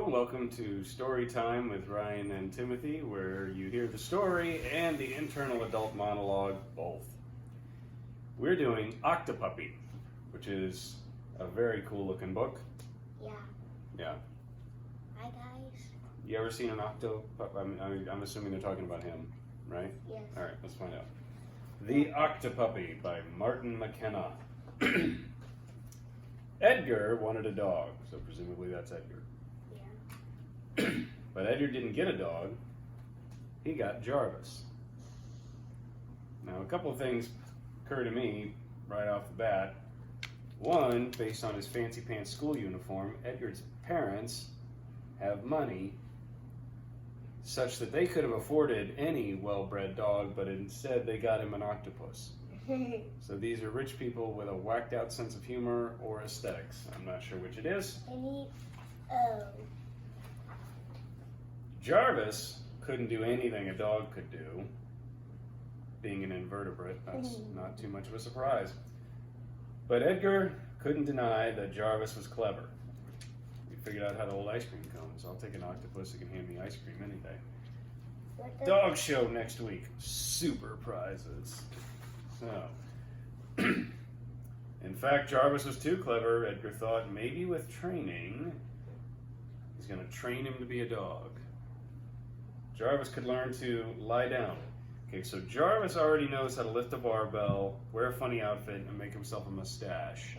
Hello, welcome to Story Time with Ryan and Timothy, where you hear the story and the internal adult monologue both. We're doing Octopuppy, which is a very cool looking book. Yeah. Yeah. Hi guys. You ever seen an Octopuppy? I'm assuming they're talking about him, right? Yes. All right, let's find out. The Octopuppy by Martin McKenna. Edgar wanted a dog, so presumably that's Edgar. Yeah. But Edgar didn't get a dog, he got Jarvis. Now, a couple of things occur to me right off the bat. One, based on his fancy pants school uniform, Edgar's parents have money such that they could have afforded any well-bred dog, but instead they got him an octopus. So these are rich people with a whacked-out sense of humor or aesthetics. I'm not sure which it is. Jarvis couldn't do anything a dog could do. Being an invertebrate, that's not too much of a surprise. But Edgar couldn't deny that Jarvis was clever. We figured out how to hold ice cream cones. I'll take an octopus that can hand me ice cream any day. Dog show next week. Super prizes. So, in fact, Jarvis was too clever. Edgar thought maybe with training, he's going to train him to be a dog. Jarvis could learn to lie down. Okay, so Jarvis already knows how to lift a barbell, wear a funny outfit, and make himself a mustache.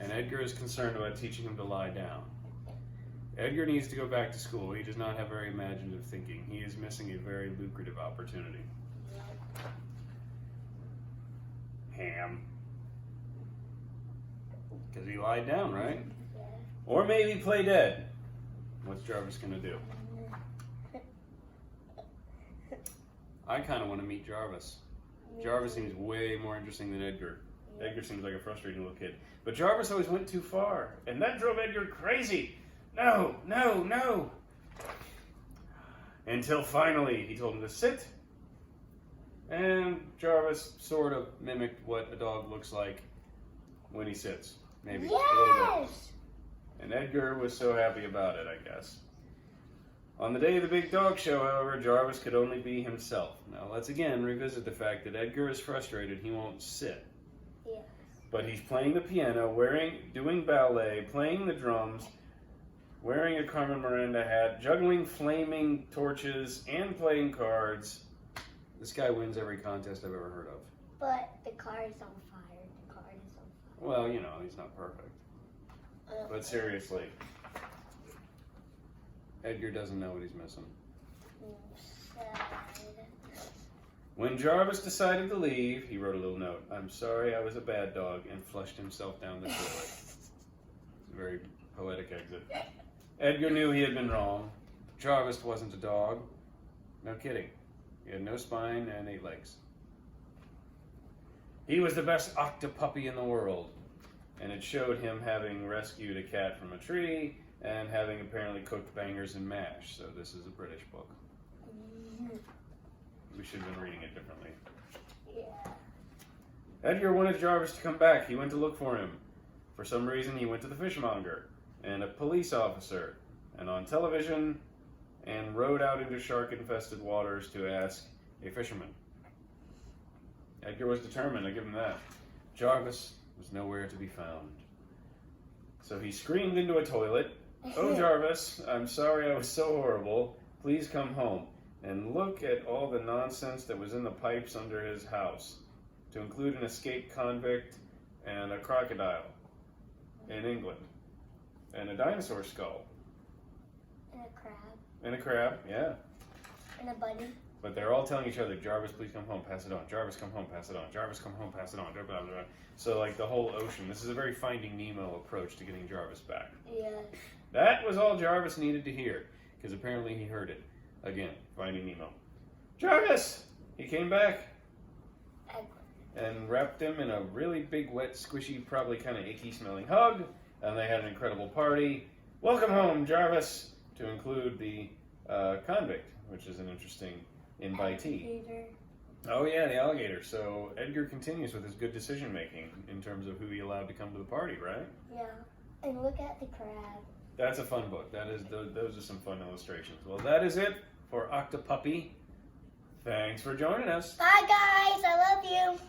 And Edgar is concerned about teaching him to lie down. Edgar needs to go back to school. He does not have very imaginative thinking. He is missing a very lucrative opportunity. Ham. Because he lied down, right? Yeah. Or maybe play dead. What's Jarvis going to do? I kind of want to meet Jarvis. Jarvis seems way more interesting than Edgar. Edgar seems like a frustrating little kid. But Jarvis always went too far, and that drove Edgar crazy. No, no, no. Until finally he told him to sit, and Jarvis sort of mimicked what a dog looks like when he sits. Maybe a little bit. And Edgar was so happy about it, I guess. On the day of the big dog show, however, Jarvis could only be himself. Now, let's again revisit the fact that Edgar is frustrated he won't sit. Yes. But he's playing the piano, doing ballet, playing the drums, wearing a Carmen Miranda hat, juggling flaming torches, and playing cards. This guy wins every contest I've ever heard of. But the car is on fire. The car is on fire. Well, you know, he's not perfect. But seriously, Edgar doesn't know what he's missing. When Jarvis decided to leave, he wrote a little note. "I'm sorry I was a bad dog," and flushed himself down the toilet. It's a very poetic exit. Edgar knew he had been wrong. Jarvis wasn't a dog. No kidding. He had no spine and 8 legs. He was the best octopuppy in the world, and it showed him having rescued a cat from a tree and having apparently cooked bangers and mash. So this is a British book. We should have been reading it differently. Yeah. Edgar wanted Jarvis to come back. He went to look for him. For some reason, he went to the fishmonger and a police officer and on television and rode out into shark-infested waters to ask a fisherman. Edgar was determined, I give him that. Jarvis was nowhere to be found. So he screamed into a toilet, "Oh, Jarvis, I'm sorry I was so horrible. Please come home." And look at all the nonsense that was in the pipes under his house, to include an escaped convict and a crocodile in England, and a dinosaur skull. And a crab. And a crab, yeah. And a bunny. But they're all telling each other, "Jarvis, please come home, pass it on. Jarvis, come home, pass it on. Jarvis, come home, pass it on." So like the whole ocean. This is a very Finding Nemo approach to getting Jarvis back. Yeah. That was all Jarvis needed to hear, because apparently he heard it. Again, Finding Nemo. "Jarvis!" He came back and wrapped him in a really big, wet, squishy, probably kind of icky smelling hug, and they had an incredible party. "Welcome home, Jarvis," to include the convict, which is an interesting invitee. Alligator. Oh yeah, the alligator. So Edgar continues with his good decision making in terms of who he allowed to come to the party, right? Yeah. And look at the crab. That's a fun book. Those are some fun illustrations. Well, that is it for Octopuppy. Thanks for joining us. Bye, guys. I love you.